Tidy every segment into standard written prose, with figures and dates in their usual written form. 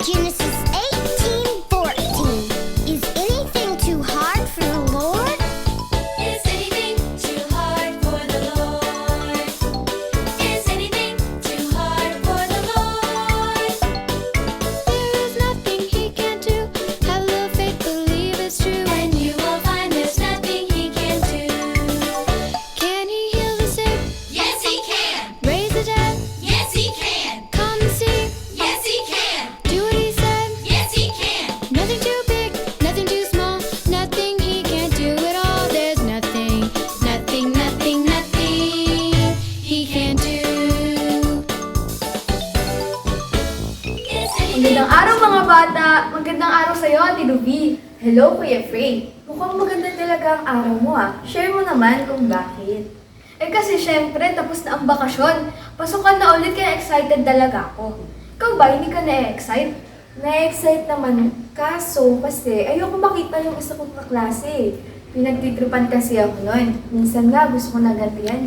Genesis 18:14. Is anything too hard for the Lord? Is anything too hard for the Lord? Is anything too hard for the Lord? There is nothing He can't do. Have a little faith, believe it's true. And you will find there's nothing He can't do. Can He heal the sick? Yes, He can. Raise the dead? Yes, He can. Calm the sea? Yes, He can. Do what He said? Yes, He can. Nothing too big, nothing too small, nothing He can't do at all. There's nothing, nothing, nothing, nothing He can't do. Is Magandang araw mga bata! Magandang araw sa'yo, Ate Ruby! Hello, Kuya Frey! Mukhang maganda talaga ang araw mo Share mo naman kung bakit. Kasi syempre, tapos na ang bakasyon. Pasukan na ulit kaya excited talaga ako. Ikaw ba, hindi ka na-excite? Na-excite naman, kaso kasi ayoko makita yung isa kong kaklase. Pinagtitripan kasi ako nun. Minsan nga gusto ko nagantihan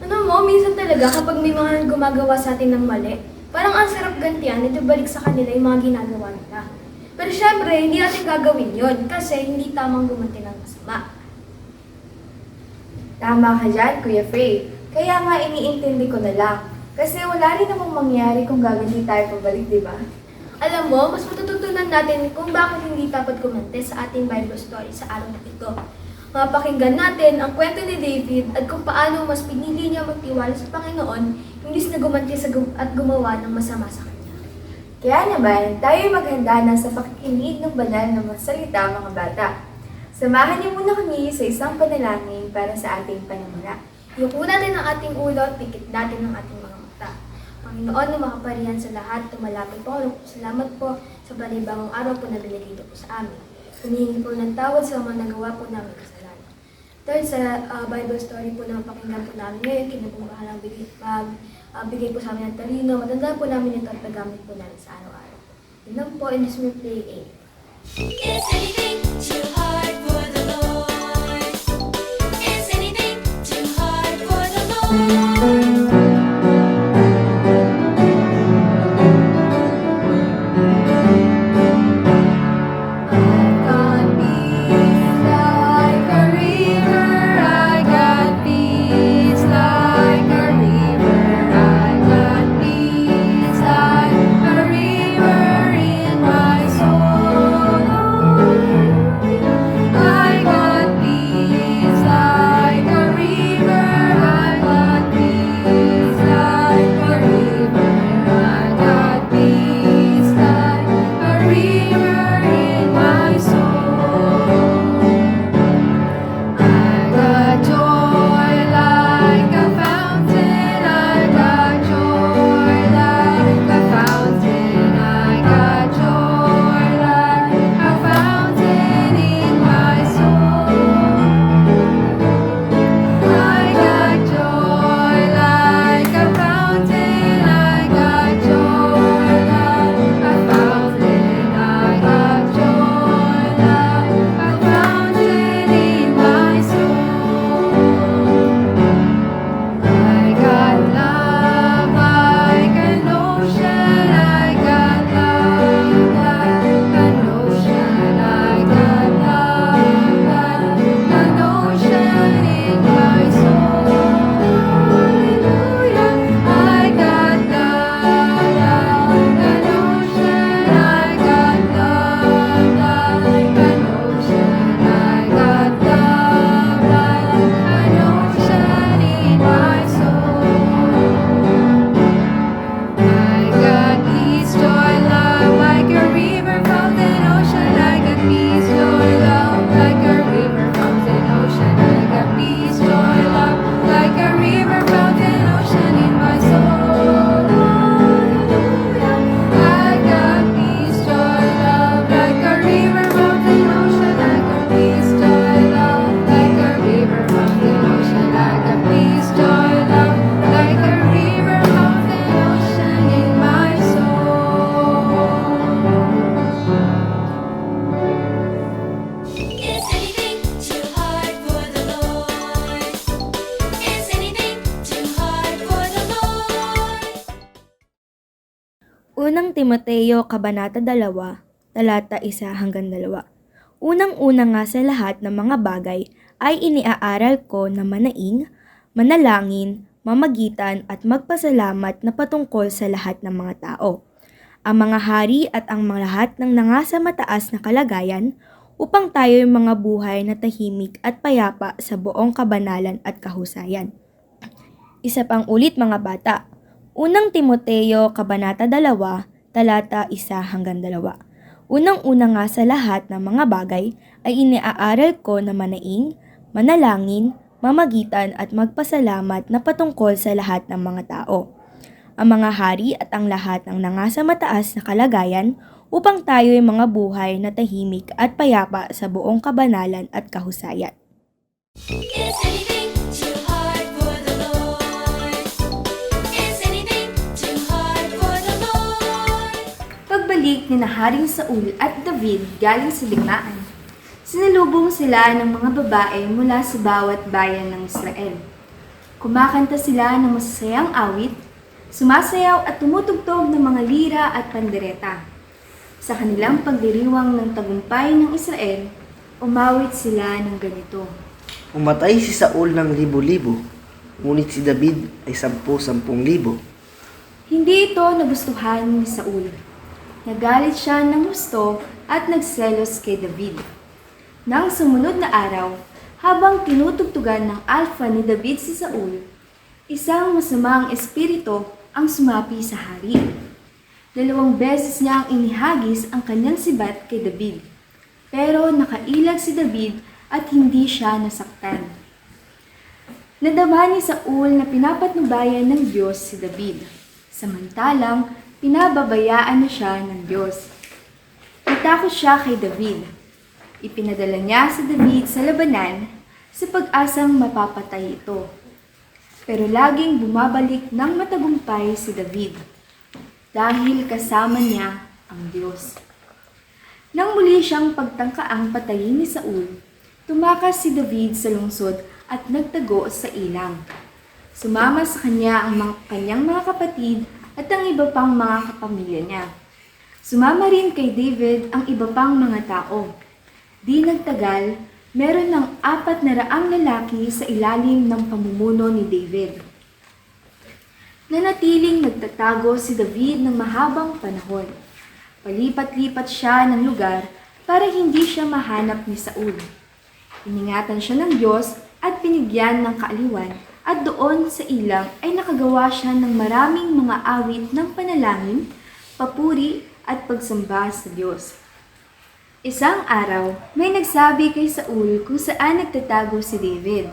Ano mo, minsan talaga kapag may mga gumagawa sa atin ng mali, parang ang sarap gantihan at balik sa kanila yung mga ginagawa nila. Pero syempre, hindi natin gagawin yon kasi hindi tamang gumanti ng masama. Tama ka dyan, Kuya Frey. Kaya nga iniintindi ko na lang. Kasi wala rin namang mangyari kung gaganti tayo pabalik, di ba? Alam mo, mas matututunan natin kung bakit hindi dapat gumante sa ating Bible story sa araw na ito. Mapakinggan natin ang kwento ni David at kung paano mas pinili niya magtiwala sa Panginoon imbis na gumanti at gumawa ng masama sa Kanya. Kaya naman, tayo maghanda na sa pakikinig ng banal na mga salita, mga bata. Samahan niyo muna kami sa isang panalangin para sa ating panamuna. Yuko natin ang ating ulo at pikit natin ang ating mga mata. Panginoon na makaparihan sa lahat, tumalapit po. Salamat po sa panibagong araw po na binigay niyo po sa amin. Humihingi po ng tawad sa mga nagawa po namin kasalanan. Dahil sa Bible story po na pakinggan po namin ngayon, kinabukalang bigay po sa amin ng talino, matandaan po namin ito at nagamit po namin sa araw-araw. Yun lang po, and this may play 8. Is anything too hard for the Lord? Is anything too hard for the Lord? Thank Unang Timoteo, Kabanata 2, talata 1-2. Unang-una nga sa lahat ng mga bagay ay iniaaral ko na manaing, manalangin, mamagitan at magpasalamat na patungkol sa lahat ng mga tao, ang mga hari at ang mga lahat ng nangasa mataas na kalagayan, upang tayo'y mga buhay na tahimik at payapa sa buong kabanalan at kahusayan. Isa pang ulit mga bata, Unang Timoteo, Kabanata 2, talata 1-2. Unang-una nga sa lahat ng mga bagay ay iniaaral ko na manaing, manalangin, mamagitan at magpasalamat na patungkol sa lahat ng mga tao, ang mga hari at ang lahat ng nangasa mataas na kalagayan, upang tayo'y mga buhay na tahimik at payapa sa buong kabanalan at kahusayan. Is anything too hard for the Lord? Is anything too hard for the Lord? Pagbalik ni na Haring Saul at David galing sa digmaan, sinalubong sila ng mga babae mula sa bawat bayan ng Israel. Kumakanta sila ng masasayang awit, sumasayaw at tumutugtog ng mga lira at pandereta. Sa kanilang pagdiriwang ng tagumpay ng Israel, umawit sila ng ganito. Umatay si Saul ng libo-libo, ngunit si David ay 10,000. Hindi ito nagustuhan ni Saul. Nagalit siya ng gusto at nagselos kay David. Nang sumunod na araw, habang tinutugtugan ng alfa ni David si Saul, isang masamang espiritu ang sumapi sa hari. 2 beses niya ang inihagis ang kanyang sibat kay David. Pero nakailag si David at hindi siya nasaktan. Nadama ni Saul na pinapatnubayan ng Diyos si David. Samantalang, pinababayaan na siya ng Diyos. Natakot siya kay David. Ipinadala niya si David sa labanan sa pag-asang mapapatay ito. Pero laging bumabalik ng matagumpay si David dahil kasama niya ang Diyos. Nang muli siyang pagtangkaang patayin ni Saul, tumakas si David sa lungsod at nagtago sa ilang. Sumama sa kanya ang kanyang mga kapatid at ang iba pang mga kapamilya niya. Sumama rin kay David ang iba pang mga tao. Di nagtagal, meron ng 400 lalaki sa ilalim ng pamumuno ni David. Nanatiling nagtatago si David ng mahabang panahon. Palipat-lipat siya ng lugar para hindi siya mahanap ni Saul. Iningatan siya ng Diyos at binigyan ng kaaliwan, at doon sa ilang ay nakagawa siya ng maraming mga awit ng panalangin, papuri at pagsamba sa Diyos. Isang araw, may nagsabi kay Saul kung saan nagtatago si David.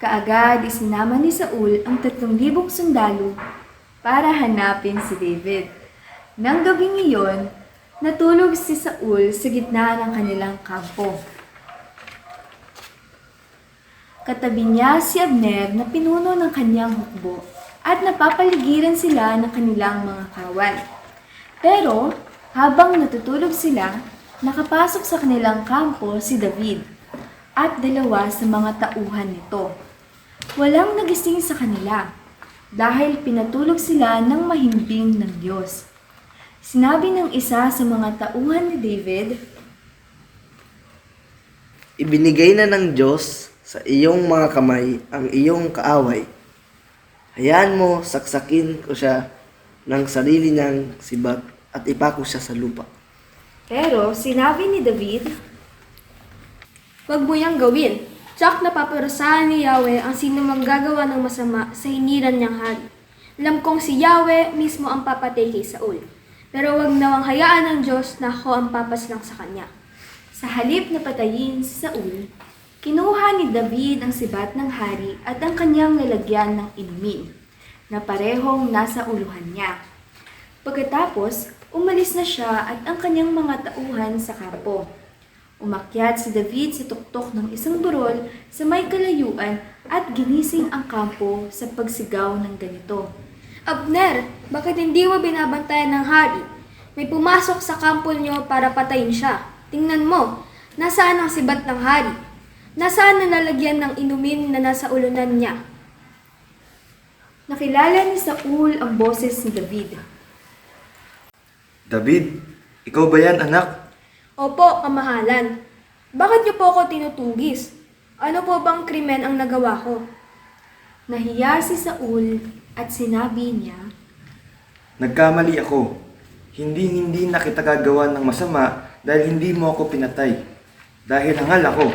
Kaagad isinama ni Saul ang 3,000 sundalo para hanapin si David. Nang gabing iyon, natulog si Saul sa gitna ng kanilang kampo. Katabi niya si Abner na pinuno ng kanyang hukbo at napapaligiran sila ng kanilang mga kawal. Pero habang natutulog sila, nakapasok sa kanilang kampo si David at 2 sa mga tauhan nito. Walang nagising sa kanila dahil pinatulog sila ng mahimbing ng Diyos. Sinabi ng isa sa mga tauhan ni David, Ibinigay na ng Diyos sa iyong mga kamay ang iyong kaaway. Hayaan mo saksakin ko siya ng sarili niyang sibat at ipako siya sa lupa. pero sinabi ni David, Huwag mo yang gawin. Tsak napaparusahan ni Yahweh ang sino mang gagawa ng masama sa hiniran niyang hari. Alam kong si Yahweh mismo ang papatay kay Saul. Pero huwag nawang hayaan ng Diyos na ako ang papaslang sa kanya. sa halip na patayin si Saul, kinuha ni David ang sibat ng hari at ang kanyang lalagyan ng inumin, na parehong nasa uluhan niya. Pagkatapos, umalis na siya at ang kanyang mga tauhan sa kampo. Umakyat si David sa tuktok ng isang burol sa may kalayuan at ginising ang kampo sa pagsigaw ng ganito. Abner, bakit hindi mo binabantayan ng hari? May pumasok sa kampo niyo para patayin siya. Tingnan mo, nasaan ang sibat ng hari? Nasaan ang lalagyan ng inumin na nasa ulunan niya? Nakilala ni Saul ang boses ni David. David, ikaw ba yan, anak? Opo, kamahalan. Bakit niyo po ako tinutugis? Ano po bang krimen ang nagawa ko? Nahiya si Saul at sinabi niya, Nagkamali ako. Hindi na kita gagawa ng masama dahil hindi mo ako pinatay. Dahil hangal ako.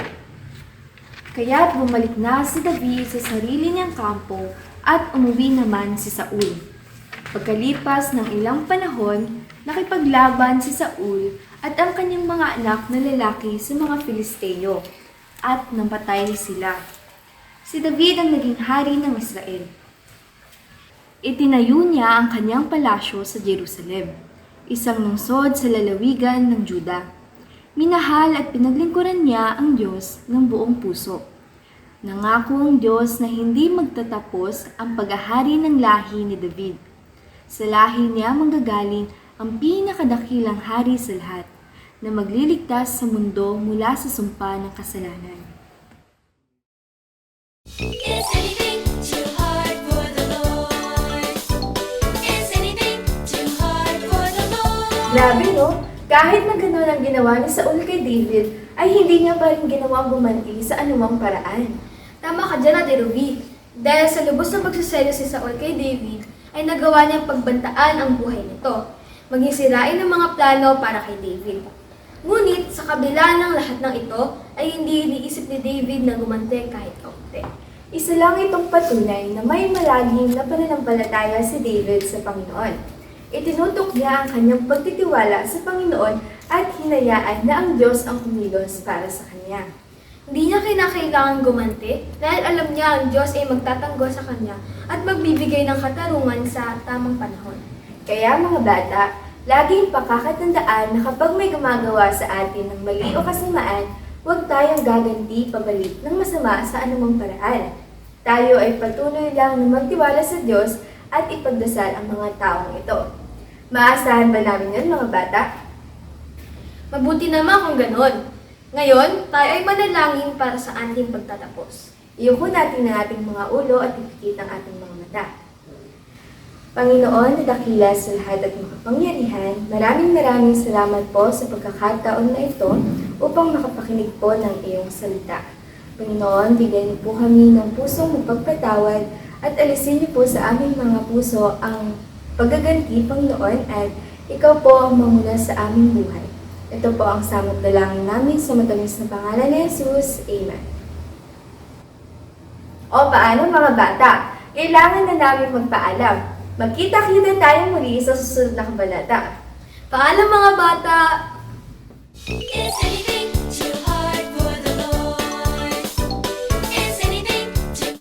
kaya't bumalik na si David sa sarili niyang kampo at umuwi naman si Saul. Pagkalipas ng ilang panahon, nakipaglaban si Saul at ang kanyang mga anak na lalaki sa mga Filisteo at nampatay sila. Si David ang naging hari ng Israel. Itinayo niya ang kanyang palasyo sa Jerusalem, isang lungsod sa lalawigan ng Juda. Minahal at pinaglingkuran niya ang Diyos ng buong puso. Nangako ang Diyos na hindi magtatapos ang paghahari ng lahi ni David. Sa lahi niya manggagaling ang pinakadakilang hari sa lahat na magliligtas sa mundo mula sa sumpa ng kasalanan. Is anything too hard for the Lord? Is anything too hard for the Lord? Grabe no? Kahit na gano'n ang ginawa ni Saul kay David, ay hindi niya pa rin ginawang gumanti sa anumang paraan. Tama ka dyan, Ate Ruby. Dahil sa lubos na pagsaselo si Saul kay David, ay nagawa niyang pagbantaan ang buhay nito. Maging sirain ang mga plano para kay David. Ngunit sa kabila ng lahat ng ito, ay hindi iniisip ni David na gumanti kahit kaunti. Isa lang itong patunay na may malagim na pananampalataya si David sa Panginoon. Itinutok niya ang kanyang pagtitiwala sa Panginoon at hinayaan na ang Diyos ang kumilos para sa kanya. Hindi niya kinakailangan gumanti dahil alam niya ang Diyos ay magtatanggol sa kanya at magbibigay ng katarungan sa tamang panahon. Kaya mga bata, laging pakakatandaan na kapag may gumagawa sa atin ng mali o kasamaan, huwag tayong gaganti pabalik ng masama sa anumang paraan. Tayo ay patuloy lang na magtiwala sa Diyos at ipagdasal ang mga taong ito. Maasahan ba namin yun mga bata? Mabuti naman kung ganon. Ngayon, tayo ay manalangin para sa ating pagtatapos. Iyuko natin ang ating mga ulo at ipikit ang ating mga mata. Panginoon na dakila sa lahat at makapangyarihan, maraming salamat po sa pagkakataon na ito upang makapakinig po ng iyong salita. Panginoon, bigyan niyo po kami ng pusong mapagpatawad at alisin niyo po sa aming mga puso ang paggaganti, Panginoon, at ikaw po ang mamuna sa aming buhay. Ito po ang samot dalangin namin sa matamis na pangalan ni Jesus. Amen. O paano mga bata? Kailangan na namin magpaalam. Magkita-kita tayo muli sa susunod na kabanata. Paalam mga bata! Is